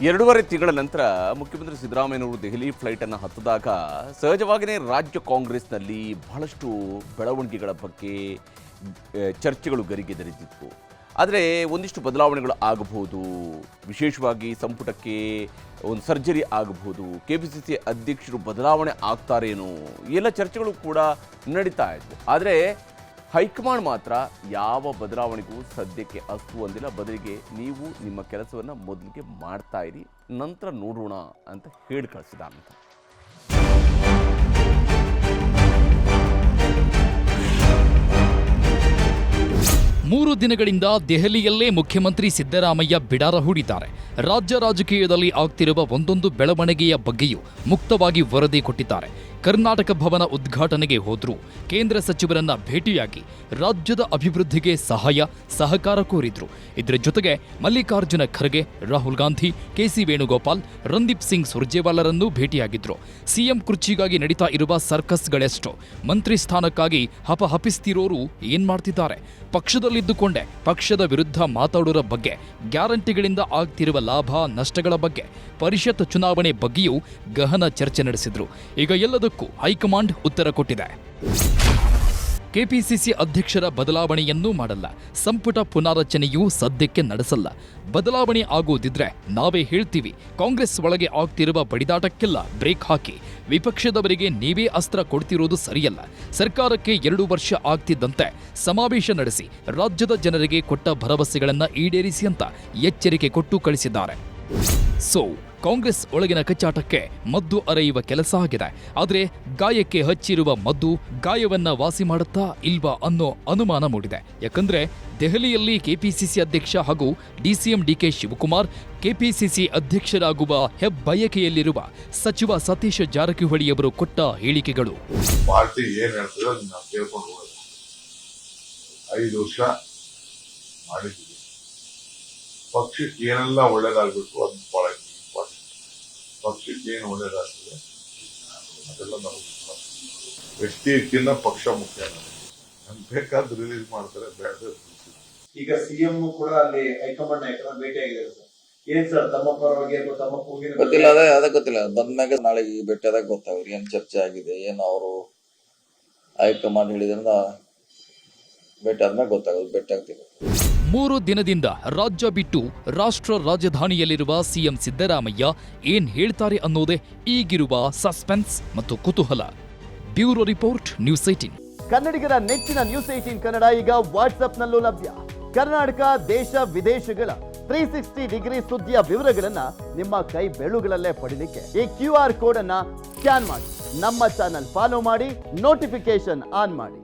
2.5 ತಿಂಗಳ ನಂತರ ಮುಖ್ಯಮಂತ್ರಿ ಸಿದ್ದರಾಮಯ್ಯನವರು ದೆಹಲಿ ಫ್ಲೈಟನ್ನು ಹತ್ತಿದಾಗ ಸಹಜವಾಗಿಯೇ ರಾಜ್ಯ ಕಾಂಗ್ರೆಸ್ನಲ್ಲಿ ಬಹಳಷ್ಟು ಬೆಳವಣಿಗೆಗಳ ಬಗ್ಗೆ ಚರ್ಚೆಗಳು ಗರಿಗೆದರಿದಿತ್ತು. ಆದರೆ ಒಂದಿಷ್ಟು ಬದಲಾವಣೆಗಳು ಆಗಬಹುದು, ವಿಶೇಷವಾಗಿ ಸಂಪುಟಕ್ಕೆ ಒಂದು ಸರ್ಜರಿ ಆಗಬಹುದು, KPCC ಅಧ್ಯಕ್ಷರು ಬದಲಾವಣೆ ಆಗ್ತಾರೇನೋ ಎಲ್ಲ ಚರ್ಚೆಗಳು ಕೂಡ ನಡೀತಾ ಇತ್ತು. ಆದರೆ ಹೈಕಮಾಂಡ್ ಮಾತ್ರ ಯಾವ ಬದಲಾವಣೆಗೂ ಸದ್ಯಕ್ಕೆ ಅಸ್ತು ಅಂದಿಲ್ಲ. ಬದಲಿಗೆ ನೀವು ನಿಮ್ಮ ಕೆಲಸವನ್ನು ಮೊದಲಿಗೆ ಮಾಡ್ತಾ ಇರಿ, ನಂತರ ನೋಡೋಣ ಅಂತ ಹೇಳಿ ಕಳಿಸಿದ. 3 ದಿನಗಳಿಂದ ದೆಹಲಿಯಲ್ಲೇ ಮುಖ್ಯಮಂತ್ರಿ ಸಿದ್ದರಾಮಯ್ಯ ಬಿಡಾರ ಹೂಡಿದ್ದಾರೆ. ರಾಜ್ಯ ರಾಜಕೀಯದಲ್ಲಿ ಆಗ್ತಿರುವ ಒಂದೊಂದು ಬೆಳವಣಿಗೆಯ ಬಗ್ಗೆಯೂ ಮುಕ್ತವಾಗಿ ವರದಿ ಕೊಟ್ಟಿದ್ದಾರೆ. ಕರ್ನಾಟಕ ಭವನ ಉದ್ಘಾಟನೆಗೆ ಹೋದ್ರು, ಕೇಂದ್ರ ಸಚಿವರನ್ನ ಭೇಟಿಯಾಗಿ ರಾಜ್ಯದ ಅಭಿವೃದ್ಧಿಗೆ ಸಹಕಾರ ಕೋರಿದ್ರು. ಇದರ ಜೊತೆಗೆ ಮಲ್ಲಿಕಾರ್ಜುನ ಖರ್ಗೆ, ರಾಹುಲ್ ಗಾಂಧಿ, KC ವೇಣುಗೋಪಾಲ್, ರಣದೀಪ್ ಸಿಂಗ್ ಸುರ್ಜೇವಾಲಾರನ್ನೂ ಭೇಟಿಯಾಗಿದ್ರು. ಸಿಎಂ ಕುರ್ಚಿಗಾಗಿ ನಡೀತಾ ಇರುವ ಸರ್ಕಸ್ಗಳೆಷ್ಟು, ಮಂತ್ರಿ ಸ್ಥಾನಕ್ಕಾಗಿ ಹಪಹಪಿಸ್ತಿರೋರು ಏನ್ ಮಾಡ್ತಿದ್ದಾರೆ, ಪಕ್ಷದಲ್ಲಿದ್ದುಕೊಂಡೆ ಪಕ್ಷದ ವಿರುದ್ಧ ಮಾತಾಡೋರ ಬಗ್ಗೆ, ಗ್ಯಾರಂಟಿಗಳಿಂದ ಆಗ್ತಿರುವ ಲಾಭ ನಷ್ಟಗಳ ಬಗ್ಗೆ, ಪರಿಷತ್ ಚುನಾವಣೆ ಬಗ್ಗೆಯೂ ಗಹನ ಚರ್ಚೆ ನಡೆಸಿದ್ರು. ಈಗ ಎಲ್ಲದಕ್ಕೂ ಹೈಕಮಾಂಡ್ ಉತ್ತರ ಕೊಟ್ಟಿದೆ. KPCC ಅಧ್ಯಕ್ಷರ ಬದಲಾವಣೆಯನ್ನೂ ಮಾಡಲ್ಲ, ಸಂಪುಟ ಪುನಾರಚನೆಯೂ ಸದ್ಯಕ್ಕೆ ನಡೆಸಲ್ಲ. ಬದಲಾವಣೆ ಆಗೋದಿದ್ರೆ ನಾವೇ ಹೇಳ್ತೀವಿ. ಕಾಂಗ್ರೆಸ್ ಒಳಗೆ ಆಗ್ತಿರುವ ಬಡಿದಾಟಕ್ಕೆಲ್ಲ ಬ್ರೇಕ್ ಹಾಕಿ, ವಿಪಕ್ಷದವರಿಗೆ ನೀವೇ ಅಸ್ತ್ರ ಕೊಡ್ತಿರೋದು ಸರಿಯಲ್ಲ. ಸರ್ಕಾರಕ್ಕೆ 2 ವರ್ಷ ಆಗ್ತಿದ್ದಂತೆ ಸಮಾವೇಶ ನಡೆಸಿ ರಾಜ್ಯದ ಜನರಿಗೆ ಕೊಟ್ಟ ಭರವಸೆಗಳನ್ನ ಈಡೇರಿಸಿ ಅಂತ ಎಚ್ಚರಿಕೆ ಕೊಟ್ಟು ಕಳಿಸಿದ್ದಾರೆ. ಕಾಂಗ್ರೆಸ್ ಒಳಗಿನ ಕಚ್ಚಾಟಕ್ಕೆ ಮದ್ದು ಅರೆಯುವ ಕೆಲಸ ಆಗಿದೆ. ಆದರೆ ಗಾಯಕ್ಕೆ ಹಚ್ಚಿರುವ ಮದ್ದು ಗಾಯವನ್ನ ವಾಸಿ ಮಾಡುತ್ತಾ ಇಲ್ವಾ ಅನ್ನೋ ಅನುಮಾನ ಮೂಡಿದೆ. ಯಾಕಂದ್ರೆ ದೆಹಲಿಯಲ್ಲಿ KPCC ಅಧ್ಯಕ್ಷ ಹಾಗೂ DCM DK ಶಿವಕುಮಾರ್ KPCC ಅಧ್ಯಕ್ಷರಾಗುವ ಹೆಬ್ಬಯಕೆಯಲ್ಲಿರುವ ಸಚಿವ ಸತೀಶ್ ಜಾರಕಿಹೊಳಿಯವರು ಕೊಟ್ಟ ಹೇಳಿಕೆಗಳು. ಪಾರ್ಟಿ ಏನ್ ಹೇಳ್ತದೆ ಅದನ್ನ ಕೇಳ್ಕೊಂಡು ಹೋಗೋದು. 5 ವರ್ಷ ಮಾಡಿದ್ವಿ, ಪಕ್ಷಕ್ಕೆ ಏನೆಲ್ಲ ಒಳ್ಳೇದಾಗಬೇಕು ಅದನ್ನ ಬಹಳ ಪಕ್ಷಕ್ಕೆ ಏನು ಒಳ್ಳೇದಾಗ್ತದೆ ಅದೆಲ್ಲ ನಾವು ವ್ಯಕ್ತಿಯಕ್ಕಿಂತ ಪಕ್ಷ ಮುಖ್ಯ. ನಮ್ಗೆ ಬೇಕಾದ್ರೆ ರಿಲೀಸ್ ಮಾಡ್ತಾರೆ, ಬೇಡ. ಈಗ CM ಕೂಡ ಅಲ್ಲಿ ಹೈಕಮಾಂಡ್ ನಾಯಕರ ಭೇಟಿ ಆಗಿದ್ದಾರೆ ಸರ್. ಏನ್ ಸರ್ ತಮ್ಮ ಪರವಾಗಿ ಅಥವಾ ತಮ್ಮ ಕೂಗಿನ ಗೊತ್ತಿಲ್ಲ, ಅದೇ ಗೊತ್ತಿಲ್ಲ. ಬಂದ್ಮ್ಯಾಗ ನಾಳೆ ಭೇಟಿ ಆದಾಗ ಗೊತ್ತಾಗ್ರಿ ಏನ್ ಚರ್ಚೆ ಆಗಿದೆ, ಏನು ಅವರು ಹೈಕಮಾಂಡ್ ಹೇಳಿದ್ರಿಂದ ಭೇಟಿ ಆದ್ಮೇಲೆ ಗೊತ್ತಾಗೋದು. ಭೇಟಿ ಆಗ್ತೀವಿ. 3 ದಿನದಿಂದ ರಾಜ್ಯ ಬಿಟ್ಟು ರಾಷ್ಟ್ರ ರಾಜಧಾನಿಯಲ್ಲಿರುವ ಸಿಎಂ ಸಿದ್ದರಾಮಯ್ಯ ಏನ್ ಹೇಳ್ತಾರೆ ಅನ್ನೋದೇ ಈಗಿರುವ ಸಸ್ಪೆನ್ಸ್ ಮತ್ತು ಕುತೂಹಲ. Bureau report, news 18. ಕನ್ನಡಿಗರ ನೆಚ್ಚಿನ ನ್ಯೂಸ್ 18 ಕನ್ನಡ ಈಗ ವಾಟ್ಸ್ಆಪ್ನಲ್ಲೂ ಲಭ್ಯ. ಕರ್ನಾಟಕ, ದೇಶ ವಿದೇಶಗಳ 360 ಡಿಗ್ರಿ ಸುದ್ದಿಯ ವಿವರಗಳನ್ನ ನಿಮ್ಮ ಕೈ ಬೆರಳುಗಳಲ್ಲೇ ಪಡಿಲಿಕ್ಕೆ ಈ QR ಕೋಡ್ ಅನ್ನ ಸ್ಕ್ಯಾನ್ ಮಾಡಿ, ನಮ್ಮ ಚಾನಲ್ ಫಾಲೋ ಮಾಡಿ, ನೋಟಿಫಿಕೇಶನ್ ಆನ್ ಮಾಡಿ.